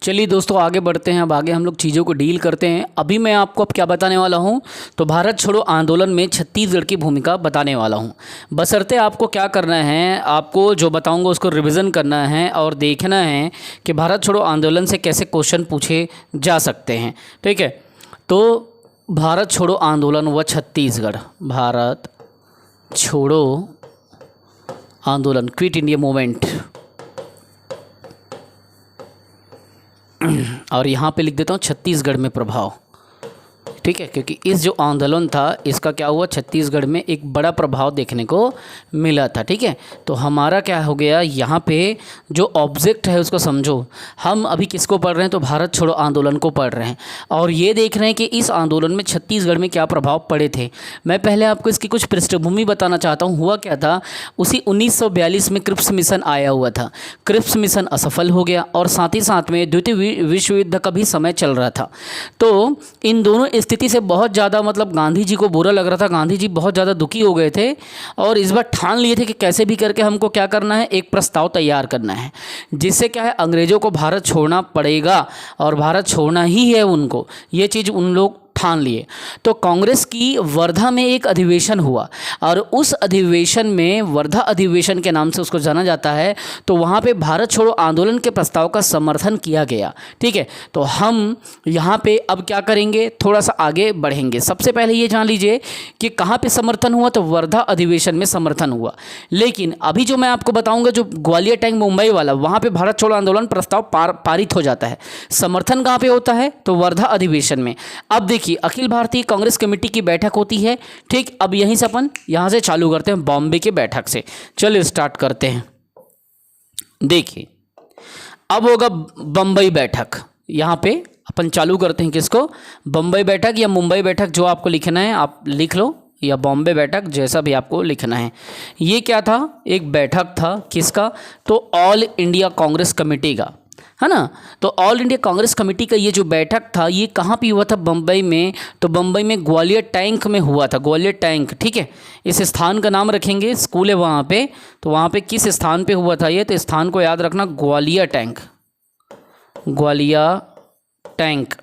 चलिए दोस्तों आगे बढ़ते हैं। अब आगे हम लोग चीज़ों को डील करते हैं। अभी मैं आपको अब क्या बताने वाला हूं, तो भारत छोड़ो आंदोलन में छत्तीसगढ़ की भूमिका बताने वाला हूं। बशर्ते आपको क्या करना है, आपको जो बताऊंगा उसको रिवीजन करना है और देखना है कि भारत छोड़ो आंदोलन से कैसे क्वेश्चन पूछे जा सकते हैं। ठीक है, तो भारत छोड़ो आंदोलन हुआ छत्तीसगढ़, भारत छोड़ो आंदोलन, क्विट इंडिया मूवमेंट, और यहाँ पे लिख देता हूँ छत्तीसगढ़ में प्रभाव। ठीक है, क्योंकि इस जो आंदोलन था इसका क्या हुआ, छत्तीसगढ़ में एक बड़ा प्रभाव देखने को मिला था। ठीक है, तो हमारा क्या हो गया, यहाँ पे जो ऑब्जेक्ट है उसको समझो। हम अभी किसको पढ़ रहे हैं, तो भारत छोड़ो आंदोलन को पढ़ रहे हैं और ये देख रहे हैं कि इस आंदोलन में छत्तीसगढ़ में क्या प्रभाव पड़े थे। मैं पहले आपको इसकी कुछ पृष्ठभूमि बताना चाहता हूँ। हुआ क्या था, उसी 1942 में क्रिप्स मिशन आया हुआ था। क्रिप्स मिशन असफल हो गया और साथ ही साथ में द्वितीय विश्व युद्ध का भी समय चल रहा था। तो इन दोनों स्थिति से बहुत ज़्यादा मतलब गांधी जी को बुरा लग रहा था। गांधी जी बहुत ज़्यादा दुखी हो गए थे और इस बार ठान लिए थे कि कैसे भी करके हमको क्या करना है, एक प्रस्ताव तैयार करना है जिससे क्या है, अंग्रेज़ों को भारत छोड़ना पड़ेगा और भारत छोड़ना ही है उनको, ये चीज़ उन लोग ठान लिए। तो कांग्रेस की वर्धा में एक अधिवेशन हुआ और उस अधिवेशन में, वर्धा अधिवेशन के नाम से उसको जाना जाता है, तो वहाँ पे भारत छोड़ो आंदोलन के प्रस्ताव का समर्थन किया गया। ठीक है, तो हम यहाँ पे अब क्या करेंगे, थोड़ा सा आगे बढ़ेंगे। सबसे पहले ये जान लीजिए कि कहाँ पे समर्थन हुआ, तो वर्धा अधिवेशन में समर्थन हुआ। लेकिन अभी जो मैं आपको बताऊँगा, जो ग्वालियर टैंक मुंबई वाला, वहाँ पर भारत छोड़ो आंदोलन प्रस्ताव पारित हो जाता है। समर्थन कहाँ पर होता है, तो वर्धा अधिवेशन में। अब देखिए, अखिल भारतीय कांग्रेस कमेटी की बैठक होती है। ठीक, अब यहीं से अपन यहां से चालू करते हैं, बॉम्बे के बैठक से। चलिए स्टार्ट करते हैं। देखिए, अब होगा बम्बई बैठक। यहां पे अपन चालू करते हैं किसको, बम्बई बैठक या मुंबई बैठक, जो आपको लिखना है आप लिख लो, या बॉम्बे बैठक, जैसा भी आपको लिखना है। ये क्या था, एक बैठक था किसका, तो ऑल इंडिया कांग्रेस कमेटी का, है ना। तो ऑल इंडिया कांग्रेस कमेटी का ये जो बैठक था, ये कहाँ पे हुआ था, बम्बई में। तो बम्बई में ग्वालियर टैंक में हुआ था, ग्वालियर टैंक। ठीक है, इस स्थान का नाम रखेंगे, स्कूल है वहाँ पे, तो वहाँ पे किस स्थान पे हुआ था ये, तो स्थान को याद रखना, ग्वालियर टैंक, ग्वालियर टैंक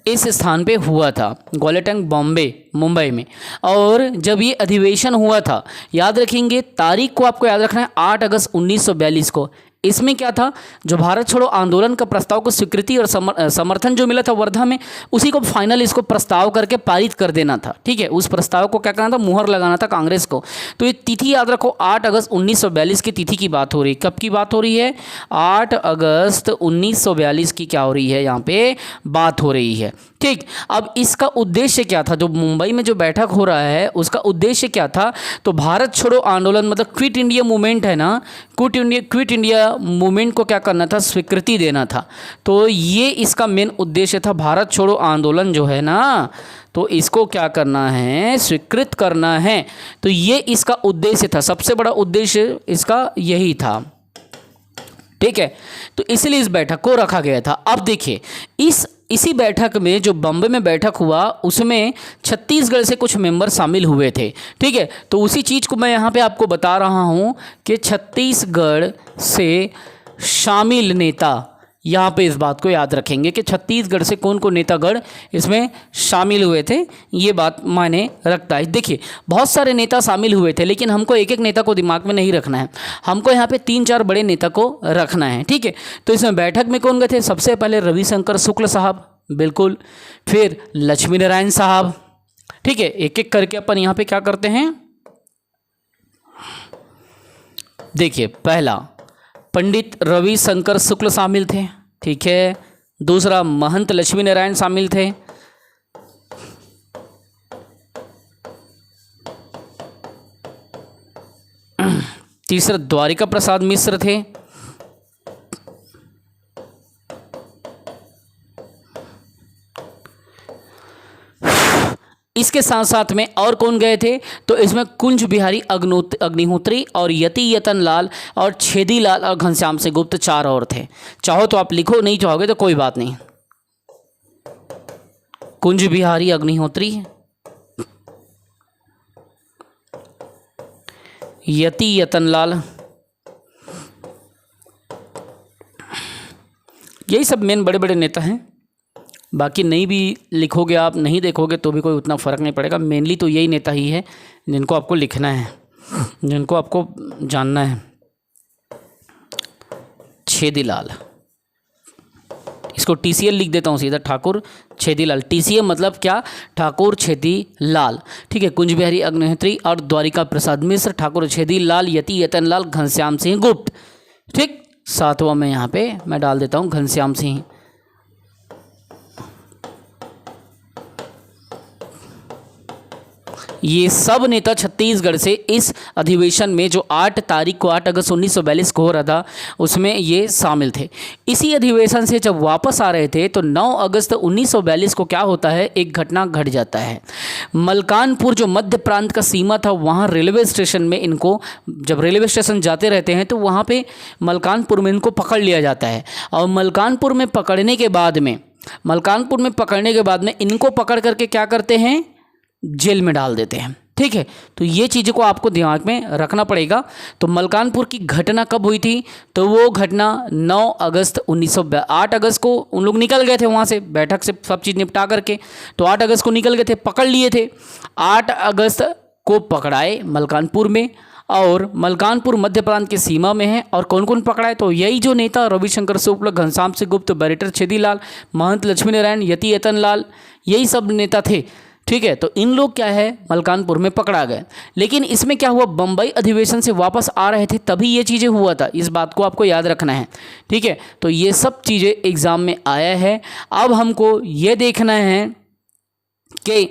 इस स्थान पे हुआ था। ग्वालियर टैंक बॉम्बे, मुंबई में। और जब ये अधिवेशन हुआ था, याद रखेंगे तारीख को आपको याद रखना है, 8 अगस्त 1942 को। इसमें क्या था, जो भारत छोड़ो आंदोलन का प्रस्ताव को स्वीकृति और समर्थन जो मिला था वर्धा में, उसी को फाइनल इसको प्रस्ताव करके पारित कर देना था। ठीक है, उस प्रस्ताव को क्या करना था, मुहर लगाना था कांग्रेस को। तो ये तिथि याद रखो, 8 अगस्त 1942 की तिथि की बात हो रही है। कब की बात हो रही है, 8 अगस्त 1942 की क्या हो रही है, यहाँ पे बात हो रही है। ठीक, अब इसका उद्देश्य क्या था, जो मुंबई में जो बैठक हो रहा है उसका उद्देश्य क्या था, तो भारत छोड़ो आंदोलन मतलब क्विट इंडिया मूवमेंट है ना, क्विट इंडिया मूवमेंट को क्या करना था, स्वीकृति देना था। तो ये इसका मेन उद्देश्य था। भारत छोड़ो आंदोलन जो है ना, तो इसको क्या करना है, स्वीकृत करना है। तो ये इसका उद्देश्य था, सबसे बड़ा उद्देश्य इसका यही था। ठीक है, तो इसलिए इस बैठक को रखा गया था। अब देखिए, इसी बैठक में जो बम्बई में बैठक हुआ, उसमें छत्तीसगढ़ से कुछ मेंबर शामिल हुए थे। ठीक है, तो उसी चीज़ को मैं यहाँ पे आपको बता रहा हूँ कि छत्तीसगढ़ से शामिल नेता, यहाँ पे इस बात को याद रखेंगे कि छत्तीसगढ़ से कौन कौन नेतागण इसमें शामिल हुए थे, ये बात मायने रखता है। देखिए, बहुत सारे नेता शामिल हुए थे, लेकिन हमको एक एक नेता को दिमाग में नहीं रखना है, हमको यहाँ पे 3-4 बड़े नेता को रखना है। ठीक है, तो इसमें बैठक में कौन गए थे, सबसे पहले रविशंकर शुक्ल साहब, बिल्कुल, फिर लक्ष्मी नारायण साहब। ठीक है, एक एक करके अपन यहाँ पे क्या करते हैं, देखिए, पहला पंडित रविशंकर शुक्ल शामिल थे। ठीक है, दूसरा महंत लक्ष्मी नारायण शामिल थे। तीसरा द्वारिका प्रसाद मिश्र थे। इसके साथ साथ में और कौन गए थे, तो इसमें कुंज बिहारी अग्निहोत्री और यति यतन लाल और छेदी लाल और घनश्याम से गुप्त 4 और थे। चाहो तो आप लिखो, नहीं चाहोगे तो कोई बात नहीं। कुंज बिहारी अग्निहोत्री, यति यतन लाल, यही सब मेन बड़े बड़े नेता हैं। बाकी नहीं भी लिखोगे आप, नहीं देखोगे तो भी कोई उतना फ़र्क नहीं पड़ेगा। मेनली तो यही नेता ही है जिनको आपको लिखना है, जिनको आपको जानना है। छेदीलाल, इसको TCL लिख देता हूँ सीधा, ठाकुर छेदीलाल। TCM मतलब क्या? ठाकुर छेदीलाल। ठीक है। कुंज बिहारी अग्निहोत्री और द्वारिका प्रसाद मिश्र, ठाकुर छेदीलाल, यति यतनलाल, घनश्याम सिंह गुप्त। ठीक। 7वां में यहाँ पे मैं डाल देता हूँ घनश्याम सिंह। ये सब नेता छत्तीसगढ़ से इस अधिवेशन में जो 8 तारीख को 8 अगस्त 1942 को हो रहा था उसमें ये शामिल थे। इसी अधिवेशन से जब वापस आ रहे थे तो 9 अगस्त 1942 को क्या होता है, एक घटना घट जाता है। मलकानपुर जो मध्य प्रांत का सीमा था, वहाँ रेलवे स्टेशन में इनको, जब रेलवे स्टेशन जाते रहते हैं तो वहाँ पे मलकानपुर में इनको पकड़ लिया जाता है। और मलकानपुर में पकड़ने के बाद में इनको पकड़ करके क्या करते हैं, जेल में डाल देते हैं। ठीक है। तो ये चीज़ों को आपको दिमाग में रखना पड़ेगा। तो मलकानपुर की घटना कब हुई थी, तो वो घटना 9 अगस्त 8 अगस्त को उन लोग निकल गए थे वहाँ से, बैठक से सब चीज़ निपटा करके। तो 8 अगस्त को निकल गए थे, पकड़ लिए थे। 8 अगस्त को पकड़ाए मलकानपुर में, और मलकानपुर मध्य प्रांत की सीमा में है। और कौन कौन पकड़ाए, तो यही जो नेता रविशंकर शुक्ल, घनश्याम सिंह गुप्त, बैरिस्टर छेदीलाल, महंत लक्ष्मी नारायण, यति यतनलाल, यही सब नेता थे। ठीक है। तो इन लोग क्या है, मलकानपुर में पकड़ा गए। लेकिन इसमें क्या हुआ, बम्बई अधिवेशन से वापस आ रहे थे तभी ये चीज़ें हुआ था, इस बात को आपको याद रखना है। ठीक है। तो ये सब चीज़ें एग्ज़ाम में आया है। अब हमको ये देखना है कि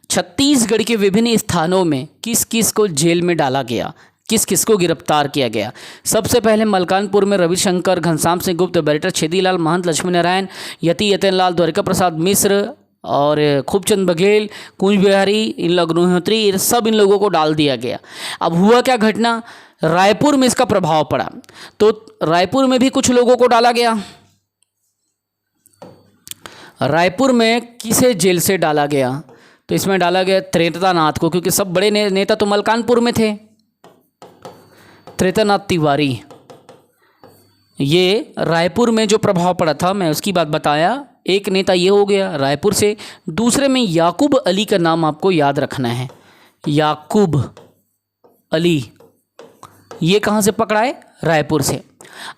छत्तीसगढ़ के विभिन्न स्थानों में किस किस को जेल में डाला गया, किस किस को गिरफ्तार किया गया। सबसे पहले मलकानपुर में रविशंकर, घनश्याम सिंह गुप्त, बैरिस्टर छेदीलाल, महंत लक्ष्मी नारायण, यति यतनलाल, द्वारिका प्रसाद मिश्र और खूबचंद बघेल, कुंज बिहारी, इन अग्निहोत्री, सब इन लोगों को डाल दिया गया। अब हुआ क्या घटना, रायपुर में इसका प्रभाव पड़ा। तो रायपुर में भी कुछ लोगों को डाला गया। रायपुर में किसे जेल से डाला गया, तो इसमें डाला गया त्रेतानाथ को, क्योंकि सब बड़े नेता तो मलकानपुर में थे। त्रेतानाथ तिवारी, ये रायपुर में जो प्रभाव पड़ा था मैं उसकी बात बताया। एक नेता ये हो गया रायपुर से। दूसरे में याकूब अली का नाम आपको याद रखना है, याकूब अली। ये कहाँ से पकड़ाए, रायपुर से।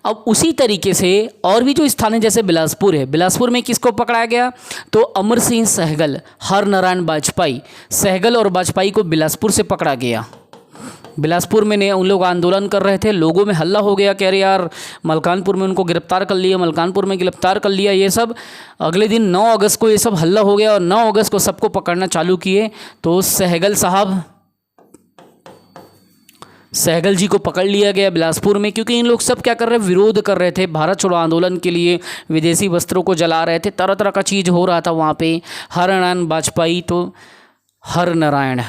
अब उसी तरीके से और भी जो स्थान है, जैसे बिलासपुर है, बिलासपुर में किसको पकड़ाया गया, तो अमर सिंह सहगल, हर नारायण वाजपेयी, सहगल और वाजपेयी को बिलासपुर से पकड़ा गया। बिलासपुर में ने उन लोग आंदोलन कर रहे थे, लोगों में हल्ला हो गया कि अरे यार मलकानपुर में उनको गिरफ्तार कर लिया, मलकानपुर में गिरफ्तार कर लिया। ये सब अगले दिन 9 अगस्त को ये सब हल्ला हो गया और 9 अगस्त को सबको पकड़ना चालू किए। तो सहगल साहब, सहगल जी को पकड़ लिया गया बिलासपुर में, क्योंकि इन लोग सब क्या कर रहे, विरोध कर रहे थे भारत छोड़ो आंदोलन के लिए। विदेशी वस्त्रों को जला रहे थे, तरह तरह का चीज़ हो रहा था वहाँ पे। हर नारायण वाजपेयी, तो हर नारायण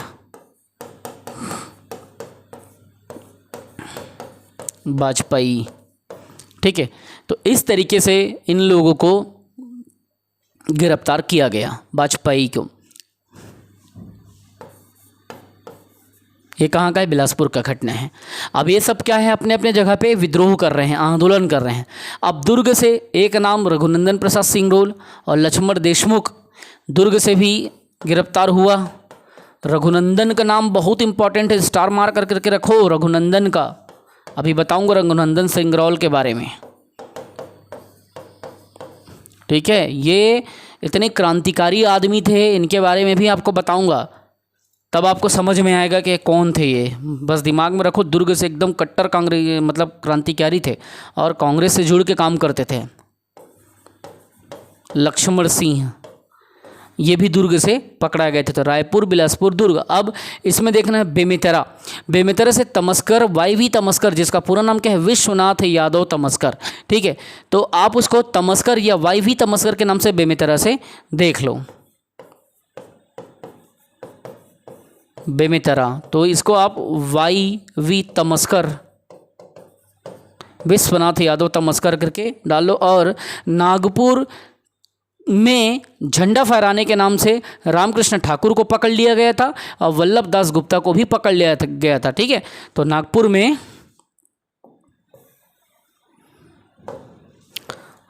वाजपेयी। ठीक है। तो इस तरीके से इन लोगों को गिरफ्तार किया गया, वाजपेयी को। ये कहाँ का है, बिलासपुर का घटना है। अब ये सब क्या है, अपने अपने जगह पे विद्रोह कर रहे हैं, आंदोलन कर रहे हैं। अब दुर्ग से एक नाम रघुनंदन प्रसाद सिंगरोल और लक्ष्मण देशमुख दुर्ग से भी गिरफ्तार हुआ। रघुनंदन का नाम बहुत इंपॉर्टेंट है, स्टार मार करके रखो रघुनंदन का। अभी बताऊंगा रघुनंदन सिंगरौल के बारे में। ठीक है। ये इतने क्रांतिकारी आदमी थे, इनके बारे में भी आपको बताऊंगा, तब आपको समझ में आएगा कि कौन थे ये। बस दिमाग में रखो, दुर्ग से एकदम कट्टर कांग्रेस मतलब क्रांतिकारी थे और कांग्रेस से जुड़ के काम करते थे। लक्ष्मण सिंह, ये भी दुर्ग से पकड़ा गए थे। तो रायपुर, बिलासपुर, दुर्ग। अब इसमें देखना है बेमेतरा। बेमेतरा से तमस्कर, वाईवी तमस्कर, जिसका पूरा नाम क्या है, विश्वनाथ यादव तमस्कर। ठीक है। तो आप उसको तमस्कर या वाईवी तमस्कर के नाम से बेमेतरा से देख लो, बेमेतरा। तो इसको आप वाईवी तमस्कर, विश्वनाथ यादव तमस्कर करके डालो। और नागपुर में झंडा फहराने के नाम से रामकृष्ण ठाकुर को पकड़ लिया गया था और वल्लभ दास गुप्ता को भी पकड़ लिया गया था। ठीक है। तो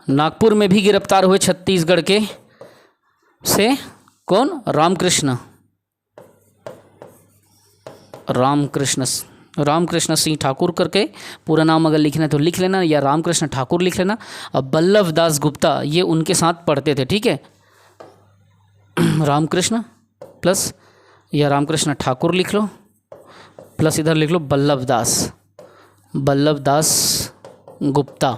नागपुर में भी गिरफ्तार हुए छत्तीसगढ़ के से कौन? रामकृष्ण सिंह ठाकुर करके पूरा नाम अगर लिखना है तो लिख लेना, या रामकृष्ण ठाकुर लिख लेना। अब बल्लभ दास गुप्ता ये उनके साथ पढ़ते थे, ठीक है। रामकृष्ण प्लस या रामकृष्ण ठाकुर लिख लो, प्लस इधर लिख लो बल्लभ दास गुप्ता।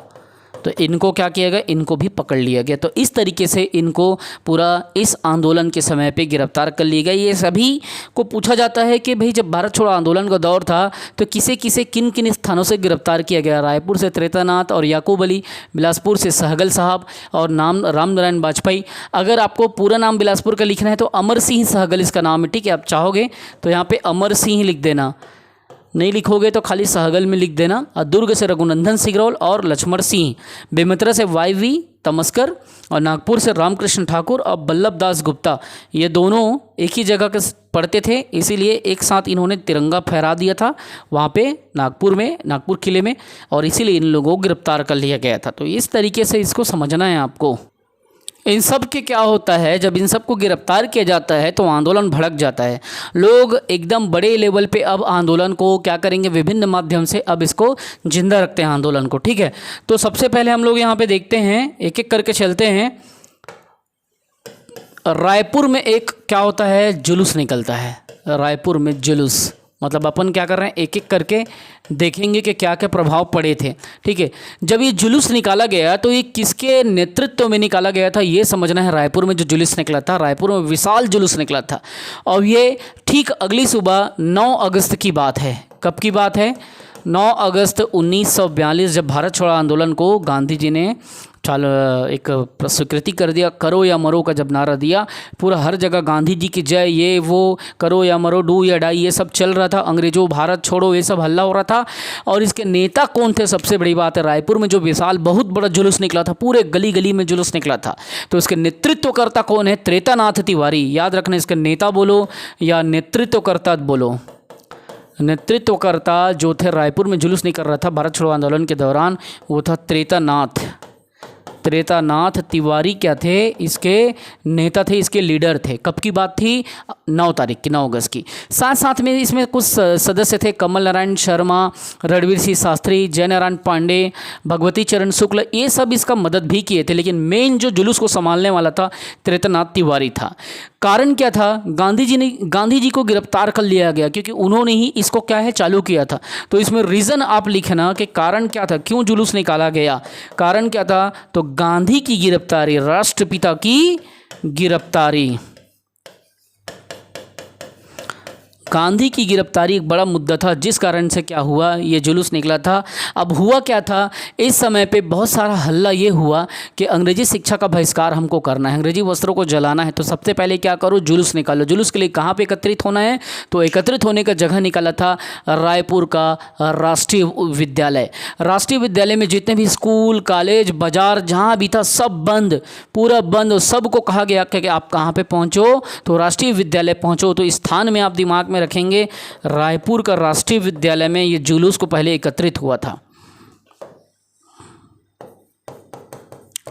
तो इनको क्या किया गया? इनको भी पकड़ लिया गया। तो इस तरीके से इनको पूरा इस आंदोलन के समय पे गिरफ्तार कर लिया गया। ये सभी को पूछा जाता है कि भाई जब भारत छोड़ो आंदोलन का दौर था तो किसे किन किन स्थानों से गिरफ्तार किया गया? रायपुर से त्रेतानाथ और याकूब अली, बिलासपुर से सहगल साहब और नाम रामनारायण वाजपेयी। अगर आपको पूरा नाम बिलासपुर का लिखना है तो अमर सिंह सहगल इसका नाम है, ठीक है। आप चाहोगे तो यहाँ पर अमर सिंह लिख देना, नहीं लिखोगे तो खाली सहगल में लिख देना। और दुर्ग से रघुनंदन सिगरौल और लक्ष्मण सिंह, बेमेतरा से YV तमस्कर और नागपुर से रामकृष्ण ठाकुर और बल्लभ दास गुप्ता, ये दोनों एक ही जगह के पढ़ते थे, इसीलिए एक साथ इन्होंने तिरंगा फहरा दिया था वहाँ पे नागपुर किले में, और इसीलिए इन लोगों को गिरफ्तार कर लिया गया था। तो इस तरीके से इसको समझना है आपको। इन सब के क्या होता है, जब इन सब को गिरफ्तार किया जाता है तो आंदोलन भड़क जाता है। लोग एकदम बड़े लेवल पे अब आंदोलन को क्या करेंगे, विभिन्न माध्यम से अब इसको जिंदा रखते हैं आंदोलन को, ठीक है। तो सबसे पहले हम लोग यहाँ पे देखते हैं, एक एक करके चलते हैं। रायपुर में एक क्या होता है, जुलूस निकलता है। रायपुर में जुलूस मतलब अपन क्या कर रहे हैं, एक एक करके देखेंगे कि क्या क्या प्रभाव पड़े थे, ठीक है। जब ये जुलूस निकाला गया तो ये किसके नेतृत्व में निकाला गया था, ये समझना है। रायपुर में जो जुलूस निकला था, रायपुर में विशाल जुलूस निकला था, और ये ठीक अगली सुबह 9 अगस्त की बात है। कब की बात है? 9 अगस्त 1942, जब भारत छोड़ो आंदोलन को गांधी जी ने एक स्वीकृति कर दिया। करो या मरो का जब नारा दिया, पूरा हर जगह गांधी जी की जय, ये वो, करो या मरो, डू या डाई, ये सब चल रहा था। अंग्रेजों भारत छोड़ो ये सब हल्ला हो रहा था। और इसके नेता कौन थे, सबसे बड़ी बात है, रायपुर में जो विशाल बहुत बड़ा जुलूस निकला था, पूरे गली गली में जुलूस निकला था, तो इसके नेतृत्वकर्ता कौन है? त्रेतानाथ तिवारी। याद रखना, इसके नेता बोलो या नेतृत्वकर्ता बोलो। नेतृत्वकर्ता जो थे, रायपुर में जुलूस निकल रहा था भारत छोड़ो आंदोलन के दौरान, वो था त्रेतानाथ तिवारी। क्या थे? इसके नेता थे, इसके लीडर थे। कब की बात थी? 9 तारीख की, 9 अगस्त की। साथ साथ में इसमें कुछ सदस्य थे, कमल नारायण शर्मा, रणवीर सिंह शास्त्री, जय नारायण पांडे, भगवती चरण शुक्ल, ये सब इसका मदद भी किए थे। लेकिन मेन जो जुलूस को संभालने वाला था त्रेतानाथ तिवारी था। कारण क्या था? गांधी जी को गिरफ्तार कर लिया गया क्योंकि उन्होंने ही इसको क्या है, चालू किया था। तो इसमें रीज़न आप लिखना कि कारण क्या था, क्यों जुलूस निकाला गया। कारण क्या था? तो गांधी की गिरफ्तारी, राष्ट्रपिता की गिरफ्तारी। गांधी की गिरफ्तारी एक बड़ा मुद्दा था, जिस कारण से क्या हुआ, ये जुलूस निकला था। अब हुआ क्या था, इस समय पे बहुत सारा हल्ला ये हुआ कि अंग्रेजी शिक्षा का बहिष्कार हमको करना है, अंग्रेजी वस्त्रों को जलाना है। तो सबसे पहले क्या करो, जुलूस निकालो। जुलूस के लिए कहाँ पे एकत्रित होना है? तो एकत्रित होने का जगह निकाला था रायपुर का राष्ट्रीय विद्यालय। राष्ट्रीय विद्यालय में जितने भी स्कूल, कॉलेज, बाजार जहाँ भी था, सब बंद, पूरा बंद। सबको कहा गया कि आप कहाँ पे पहुँचो, तो राष्ट्रीय विद्यालय पहुँचो। तो स्थान में आप दिमाग में रखेंगे, रायपुर का राष्ट्रीय विद्यालय में ये जुलूस को पहले एकत्रित हुआ था।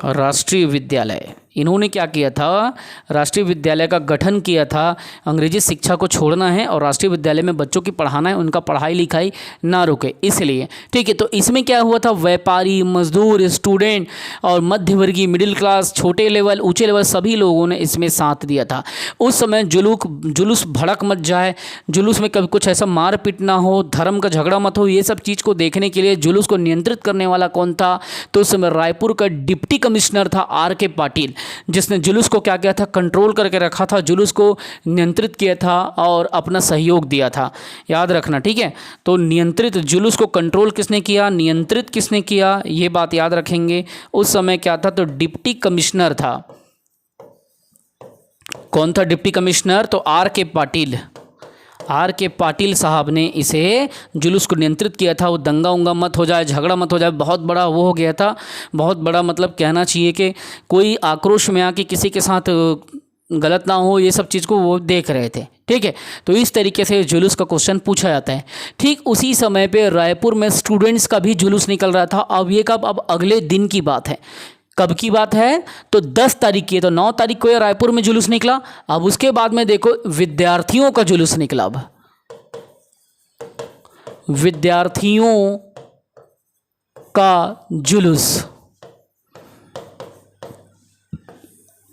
राष्ट्रीय विद्यालय, इन्होंने क्या किया था, राष्ट्रीय विद्यालय का गठन किया था। अंग्रेजी शिक्षा को छोड़ना है और राष्ट्रीय विद्यालय में बच्चों की पढ़ाना है, उनका पढ़ाई लिखाई ना रुके, इसलिए, ठीक है। तो इसमें क्या हुआ था, व्यापारी, मजदूर, स्टूडेंट और मध्यवर्गीय, मिडिल क्लास, छोटे लेवल, ऊंचे लेवल, सभी लोगों ने इसमें साथ दिया था। उस समय जुलूस भड़क मत जाए, जुलूस में कभी कुछ ऐसा मारपीट ना हो, धर्म का झगड़ा मत हो, ये सब चीज़ को देखने के लिए जुलूस को नियंत्रित करने वाला कौन था? तो उस समय रायपुर का डिप्टी कमिश्नर था R.K. पाटिल, जिसने जुलूस को क्या किया था, कंट्रोल करके रखा था, जुलूस को नियंत्रित किया था और अपना सहयोग दिया था। याद रखना, ठीक है। तो नियंत्रित, जुलूस को कंट्रोल किसने किया, नियंत्रित किसने किया, ये बात याद रखेंगे। उस समय क्या था, तो डिप्टी कमिश्नर था। कौन था डिप्टी कमिश्नर? तो R.K. पाटिल। R.K. पाटिल साहब ने इसे जुलूस को नियंत्रित किया था। वो दंगा उंगा मत हो जाए, झगड़ा मत हो जाए, बहुत बड़ा वो हो गया था, बहुत बड़ा, मतलब कहना चाहिए कि कोई आक्रोश में आके किसी के साथ गलत ना हो, ये सब चीज़ को वो देख रहे थे, ठीक है। तो इस तरीके से जुलूस का क्वेश्चन पूछा जाता है। ठीक उसी समय पे रायपुर में स्टूडेंट्स का भी जुलूस निकल रहा था। अब ये कब, अब अगले दिन की बात है। कब की बात है? तो 10 तारीख की है। तो 9 तारीख को ये रायपुर में जुलूस निकला। अब उसके बाद में देखो विद्यार्थियों का जुलूस निकला। अब विद्यार्थियों का जुलूस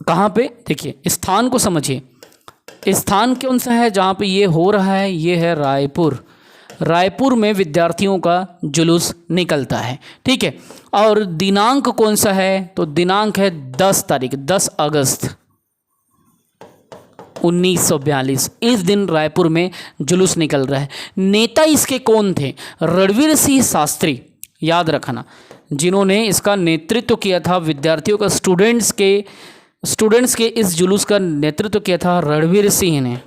कहाँ पे? देखिए स्थान को समझिए, स्थान कौन सा है जहाँ पे ये हो रहा है? ये है रायपुर। रायपुर में विद्यार्थियों का जुलूस निकलता है, ठीक है। और दिनांक कौन सा है? तो दिनांक है 10 तारीख, 10 अगस्त 1942। इस दिन रायपुर में जुलूस निकल रहा है। नेता इसके कौन थे? रणवीर सिंह शास्त्री, याद रखना, जिन्होंने इसका नेतृत्व किया था। विद्यार्थियों का स्टूडेंट्स के इस जुलूस का नेतृत्व किया था रणवीर सिंह ने।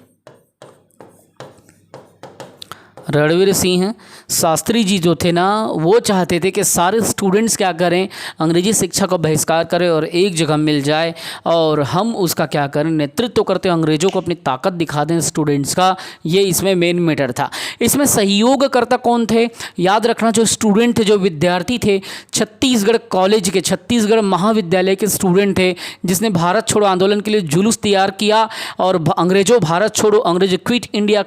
रणवीर सिंह शास्त्री जी जो थे ना, वो चाहते थे कि सारे स्टूडेंट्स क्या करें, अंग्रेजी शिक्षा का बहिष्कार करें और एक जगह मिल जाए और हम उसका क्या करें, नेतृत्व करते हुए अंग्रेज़ों को अपनी ताकत दिखा दें स्टूडेंट्स का। ये इसमें मेन मैटर था। इसमें सहयोगकर्ता कौन थे? याद रखना, जो स्टूडेंट थे, जो विद्यार्थी थे, छत्तीसगढ़ कॉलेज के, छत्तीसगढ़ महाविद्यालय के स्टूडेंट थे, जिसने भारत छोड़ो आंदोलन के लिए जुलूस तैयार किया और अंग्रेजों भारत छोड़ो, अंग्रेज क्विट इंडिया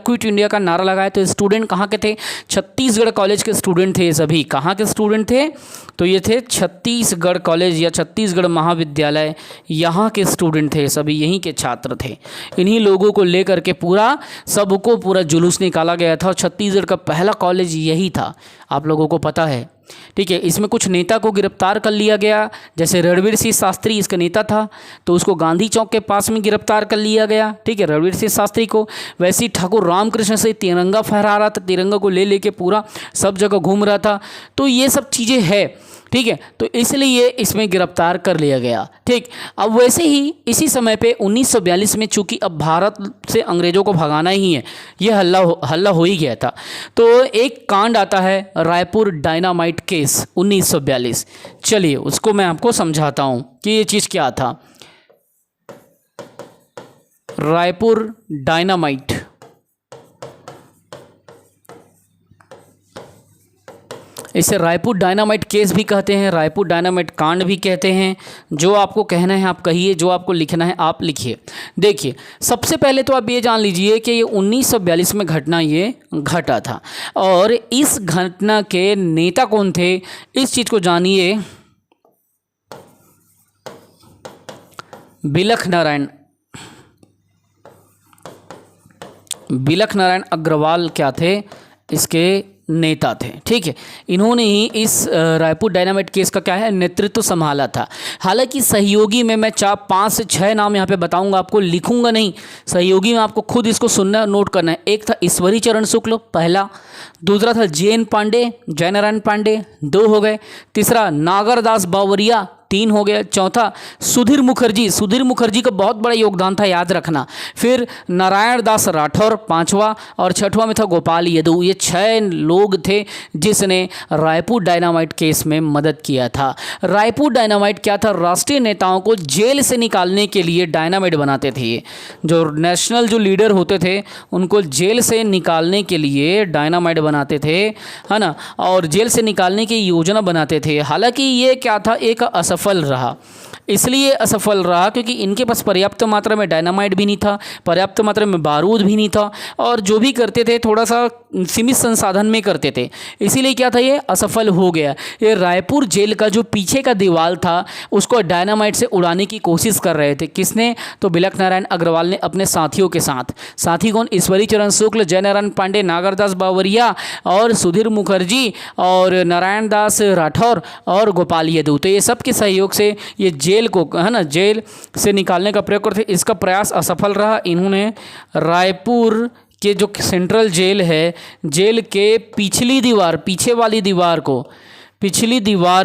का नारा लगाया। तो स्टूडेंट कहाँ के थे? छत्तीसगढ़ कॉलेज के स्टूडेंट थे। सभी कहाँ के स्टूडेंट थे? तो ये थे छत्तीसगढ़ कॉलेज या छत्तीसगढ़ महाविद्यालय, यहाँ के स्टूडेंट थे, सभी यहीं के छात्र थे। इन्हीं लोगों को लेकर के पूरा जुलूस निकाला गया था। छत्तीसगढ़ का पहला कॉलेज यही था, आप लोगों को पता है, ठीक है। इसमें कुछ नेता को गिरफ्तार कर लिया गया, जैसे रणवीर सिंह शास्त्री इसका नेता था, तो उसको गांधी चौक के पास में गिरफ्तार कर लिया गया, ठीक है, रणवीर सिंह शास्त्री को। वैसे ही ठाकुर रामकृष्ण से तिरंगा फहरा रहा था, तिरंगा को ले लेके पूरा सब जगह घूम रहा था। तो ये सब चीज़ें है, ठीक है, तो इसलिए इसमें गिरफ्तार कर लिया गया, ठीक। अब वैसे ही इसी समय पे 1942 में, चूंकि अब भारत से अंग्रेज़ों को भगाना ही है, ये हल्ला हो ही गया था, तो एक कांड आता है रायपुर डायनामाइट केस 1942। चलिए उसको मैं आपको समझाता हूँ कि ये चीज़ क्या था। रायपुर डायनामाइट, इसे रायपुर डायनामाइट केस भी कहते हैं, रायपुर डायनामाइट कांड भी कहते हैं। जो आपको कहना है आप कहिए, जो आपको लिखना है आप लिखिए। देखिए सबसे पहले तो आप ये जान लीजिए कि ये 1942 में घटना ये घटा था, और इस घटना के नेता कौन थे, इस चीज़ को जानिए। बिलख नारायण अग्रवाल क्या थे? इसके नेता थे, ठीक है। इन्होंने ही इस रायपुर डायनामाइट केस का क्या है, नेतृत्व संभाला था। हालांकि सहयोगी में मैं 5 से 6 नाम यहाँ पे बताऊंगा, आपको लिखूंगा नहीं, सहयोगी में आपको खुद इसको सुनना, नोट करना है। एक था ईश्वरी चरण शुक्ल, पहला। दूसरा था जयनारायण पांडे, 2 हो गए। तीसरा नागरदास बावरिया, 3 हो गया। चौथा सुधीर मुखर्जी का बहुत बड़ा योगदान था, याद रखना। फिर नारायण दास राठौर, 5वां। और 6वां में था गोपाल यदू। ये 6 लोग थे जिसने रायपुर डायनामाइट केस में मदद किया था। रायपुर डायनामाइट क्या था? राष्ट्रीय नेताओं को जेल से निकालने के लिए डायनामाइट बनाते थे। ये जो नेशनल जो लीडर होते थे उनको जेल से निकालने के लिए डायनामाइट बनाते थे, है ना, और जेल से निकालने की योजना बनाते थे। हालांकि ये क्या था, एक असफल रहा। इसलिए असफल रहा क्योंकि इनके पास पर्याप्त मात्रा में डायनामाइट भी नहीं था, पर्याप्त मात्रा में बारूद भी नहीं था, और जो भी करते थे थोड़ा सा सीमित संसाधन में करते थे। इसीलिए क्या था, ये असफल हो गया। ये रायपुर जेल का जो पीछे का दीवार था उसको डायनामाइट से उड़ाने की कोशिश कर रहे थे। किसने? तो बिलख नारायण अग्रवाल ने अपने साथियों के साथ। साथी कौन? ईश्वरी चरण शुक्ल, जयनारायण पांडे, नागरदास बावरिया और सुधीर मुखर्जी और नारायण दास राठौर और गोपाल यदू। तो ये सब के सहयोग से ये जेल को, है ना, जेल से निकालने का प्रयोग करते। इसका प्रयास असफल रहा। इन्होंने रायपुर के जो सेंट्रल जेल है, जेल के पीछे वाली दीवार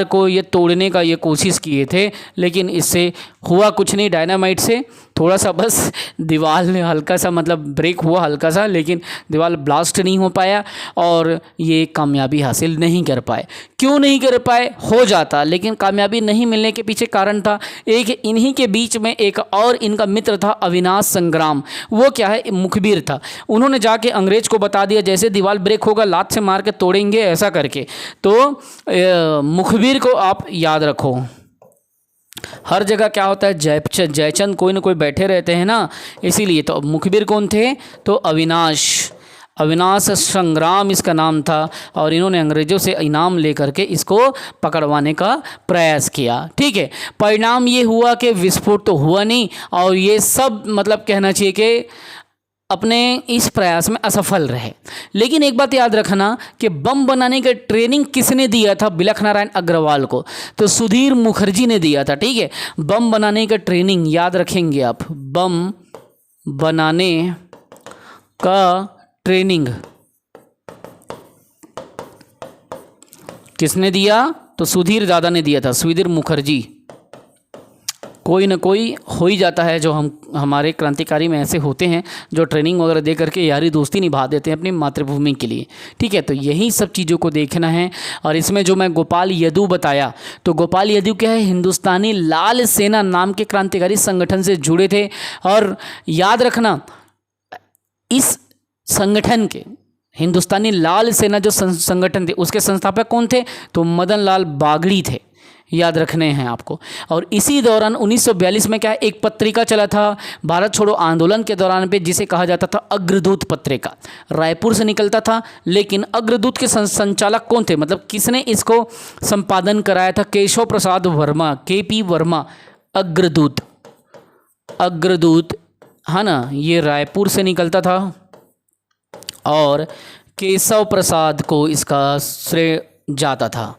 को ये तोड़ने का ये कोशिश किए थे, लेकिन इससे हुआ कुछ नहीं। डायनामाइट से थोड़ा सा बस दीवार ने हल्का सा मतलब ब्रेक हुआ हल्का सा, लेकिन दीवार ब्लास्ट नहीं हो पाया और ये कामयाबी हासिल नहीं कर पाए। क्यों नहीं कर पाए? हो जाता, लेकिन कामयाबी नहीं मिलने के पीछे कारण था एक, इन्हीं के बीच में एक और इनका मित्र था अविनाश संग्राम। वो क्या है, मुखबिर था। उन्होंने जाके अंग्रेज को बता दिया जैसे दीवार ब्रेक होगा लात से मार के तोड़ेंगे, ऐसा करके। तो मुखबिर को आप याद रखो, हर जगह क्या होता है, जयचंद कोई ना कोई बैठे रहते हैं ना, इसीलिए। तो मुखबिर कौन थे, तो अविनाश संग्राम इसका नाम था, और इन्होंने अंग्रेज़ों से इनाम लेकर के इसको पकड़वाने का प्रयास किया। ठीक है, परिणाम ये हुआ कि विस्फोट तो हुआ नहीं, और ये सब मतलब कहना चाहिए कि अपने इस प्रयास में असफल रहे। लेकिन एक बात याद रखना कि बम बनाने का ट्रेनिंग किसने दिया था बिलख नारायण अग्रवाल को, तो सुधीर मुखर्जी ने दिया था। ठीक है, बम बनाने का ट्रेनिंग याद रखेंगे आप, बम बनाने का ट्रेनिंग किसने दिया, तो सुधीर दादा ने दिया था, सुधीर मुखर्जी। कोई ना कोई हो ही जाता है जो हमारे क्रांतिकारी में ऐसे होते हैं जो ट्रेनिंग वगैरह दे करके यारी दोस्ती निभा देते हैं अपनी मातृभूमि के लिए। ठीक है, तो यही सब चीज़ों को देखना है। और इसमें जो मैं गोपाल यदु बताया, तो गोपाल यदु क्या है, हिंदुस्तानी लाल सेना नाम के क्रांतिकारी संगठन से जुड़े थे। और याद रखना, इस संगठन के हिंदुस्तानी लाल सेना जो संगठन थे उसके संस्थापक कौन थे, तो मदन लाल बागड़ी थे, याद रखने हैं आपको। और इसी दौरान 1942 में क्या एक पत्रिका चला था भारत छोड़ो आंदोलन के दौरान पे, जिसे कहा जाता था अग्रदूत पत्रिका, रायपुर से निकलता था। लेकिन अग्रदूत के संचालक कौन थे, मतलब किसने इसको संपादन कराया था, केशव प्रसाद वर्मा, KP वर्मा। अग्रदूत है ना, ये रायपुर से निकलता था, और केशव प्रसाद को इसका श्रेय जाता था,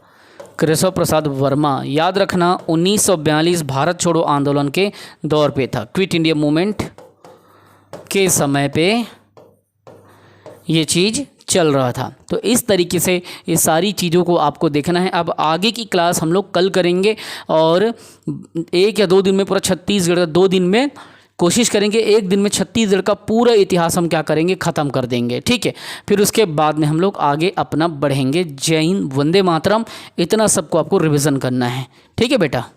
केशव प्रसाद वर्मा। याद रखना 1942 भारत छोड़ो आंदोलन के दौर पे था, क्विट इंडिया मूवमेंट के समय पे ये चीज़ चल रहा था। तो इस तरीके से ये सारी चीज़ों को आपको देखना है। अब आगे की क्लास हम लोग कल करेंगे, और 1 या 2 दिन में पूरा छत्तीसगढ़, 2 दिन में कोशिश करेंगे 1 दिन में छत्तीसगढ़ का पूरा इतिहास हम क्या करेंगे, ख़त्म कर देंगे। ठीक है, फिर उसके बाद में हम लोग आगे अपना बढ़ेंगे। जय हिंद, वंदे मातरम, इतना सबको आपको रिवीजन करना है। ठीक है बेटा।